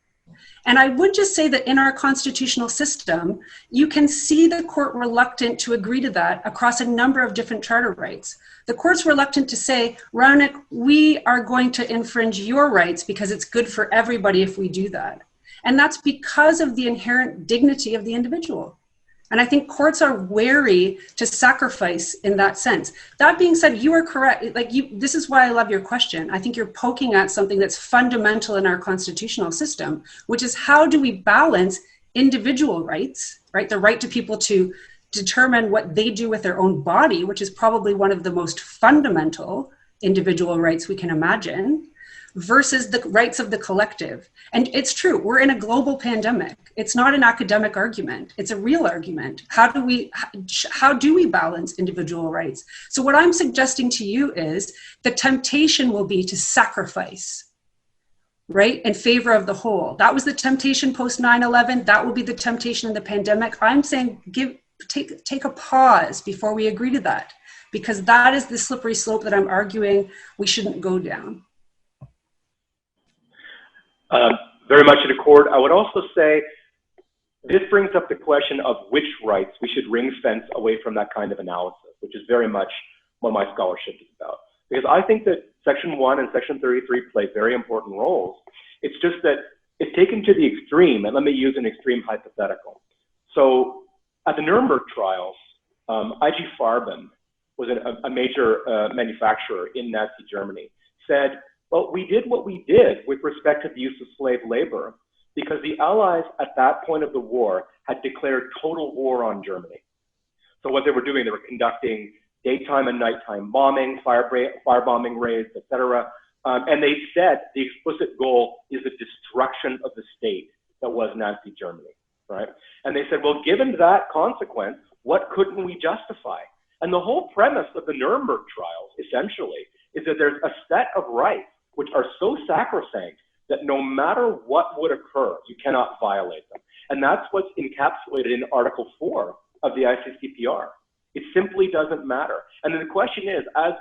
And I would just say that in our constitutional system, you can see the court reluctant to agree to that across a number of different charter rights. The court's reluctant to say, Ranak, we are going to infringe your rights because it's good for everybody if we do that. And that's because of the inherent dignity of the individual. And I think courts are wary to sacrifice in that sense. That being said, you are correct. This is why I love your question. I think you're poking at something that's fundamental in our constitutional system, which is how do we balance individual rights, right? The right to people to determine what they do with their own body, which is probably one of the most fundamental individual rights we can imagine, versus the rights of the collective. And it's true, we're in a global pandemic. It's not an academic argument, it's a real argument. How do we balance individual rights? So what I'm suggesting to you is the temptation will be to sacrifice, right, in favor of the whole. That was the temptation post 9/11, that will be the temptation in the pandemic. I'm saying take a pause before we agree to that, because that is the slippery slope that I'm arguing we shouldn't go down.
Very much in accord. I would also say this brings up the question of which rights we should ring fence away from that kind of analysis, which is very much what my scholarship is about. Because I think that Section 1 and Section 33 play very important roles. It's just that it's taken to the extreme, and let me use an extreme hypothetical. So at the Nuremberg trials, IG Farben was a major manufacturer in Nazi Germany, said, well, we did what we did with respect to the use of slave labor because the Allies at that point of the war had declared total war on Germany. So what they were doing, they were conducting daytime and nighttime bombing, firebombing raids, etc. And they said the explicit goal is the destruction of the state that was Nazi Germany, right? And they said, well, given that consequence, what couldn't we justify? And the whole premise of the Nuremberg trials, essentially, is that there's a set of rights which are so sacrosanct that no matter what would occur, you cannot violate them. And that's what's encapsulated in Article 4 of the ICCPR. It simply doesn't matter. And then the question is, as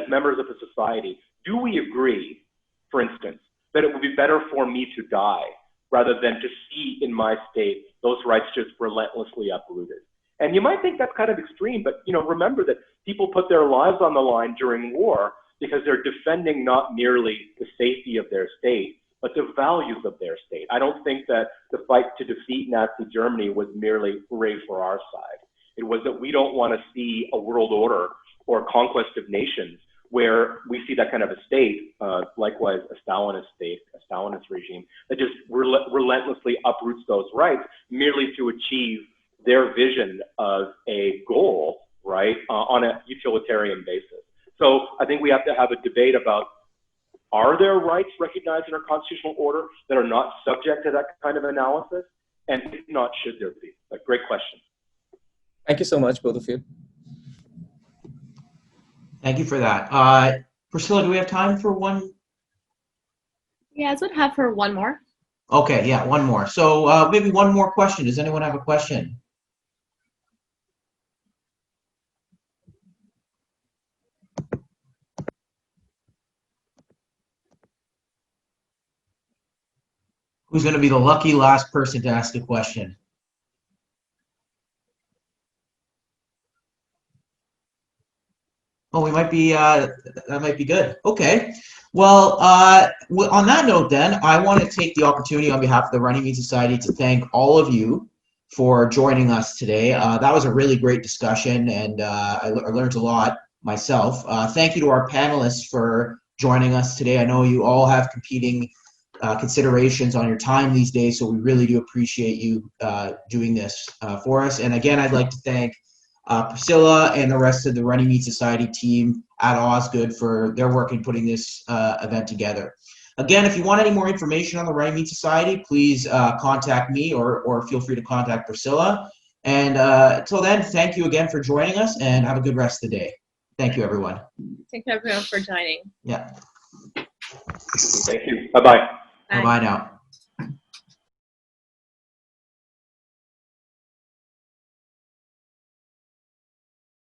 members of the society, do we agree, for instance, that it would be better for me to die rather than to see in my state those rights just relentlessly uprooted? And you might think that's kind of extreme, but remember that people put their lives on the line during war because they're defending not merely the safety of their state, but the values of their state. I don't think that the fight to defeat Nazi Germany was merely hooray for our side. It was that we don't want to see a world order or conquest of nations where we see that kind of a state, likewise a Stalinist state, a Stalinist regime, that just relentlessly uproots those rights merely to achieve their vision of a goal, right, on a utilitarian basis. So I think we have to have a debate about, are there rights recognized in our constitutional order that are not subject to that kind of analysis? And if not, should there be? A great question.
Thank you so much, both of you.
Thank you for that. Priscilla, do we have time for one?
Yes, would have for one more.
Okay, yeah, one more. So maybe one more question. Does anyone have a question? Who's going to be the lucky last person to ask a question? Oh, we might be, that might be good. Okay. Well, on that note then, I want to take the opportunity on behalf of the Runnymede Society to thank all of you for joining us today. That was a really great discussion, and I learned a lot myself. Thank you to our panelists for joining us today. I know you all have competing considerations on your time these days, so we really do appreciate you doing this for us. And again, I'd like to thank Priscilla and the rest of the Runnymede Society team at Osgoode for their work in putting this event together. Again, if you want any more information on the Runnymede Society, please contact me or feel free to contact Priscilla. And until then, thank you again for joining us, and have a good rest of the day. Thank you, everyone.
Thank you everyone for joining.
Yeah.
Thank you. Bye-bye.
Bye-bye now.